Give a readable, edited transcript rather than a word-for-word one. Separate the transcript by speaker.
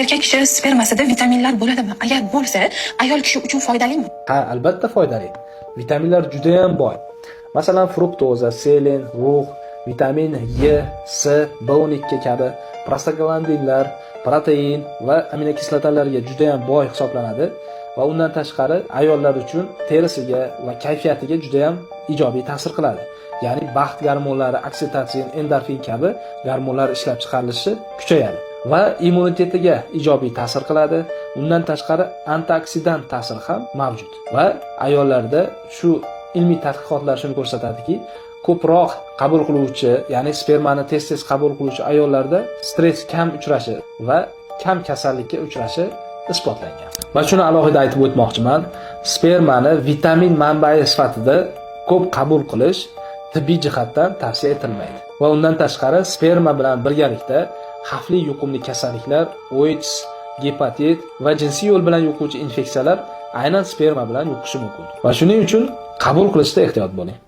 Speaker 1: Erkak kishi spermasida vitaminlar bo'ladimi? Agar bo'lsa, ayol kishi uchun foydalimi?
Speaker 2: Ha, albatta foydali. Vitaminlar juda ham boy. Masalan, fruktoza, selen, rux, vitamin E, C, B12 kabi prostaglandinlar, protein va aminokislotalarga juda ham boy hisoblanadi va undan tashqari ayollar uchun terisiga va kayfiyatiga juda ham ijobiy ta'sir qiladi. Ya'ni baxt gormonlari, oksitotsin, endorfin kabi gormonlar ishlab chiqarilishi kuchayadi va immunitetiga ijobiy ta'sir qiladi. Undan tashqari antioksidant ta'siri ham mavjud va ayollarda shu ilmiy tadqiqotlar shuni ko'rsatadiki, ko'proq qabul qiluvchi, ya'ni spermani tez qabul qiluvchi ayollarda stress kam uchrashi va kam kasallikka uchrashi isbotlangan. Va shuni alohida aytib o'tmoqchiman, spermani vitamin manbai sifatida ko'p qabul qilish tibbiy jihatdan tavsiya etilmaydi. Va undan tashqari sperma bilan birgalikda xavfli yuqumli kasalliklar, AIDS, gepatit va jinsiy yo'l bilan yuquvchi infeksiyalar aynan sperma bilan yuqishi mumkin. Va shuning uchun qabul qilishda ehtiyot bo'ling.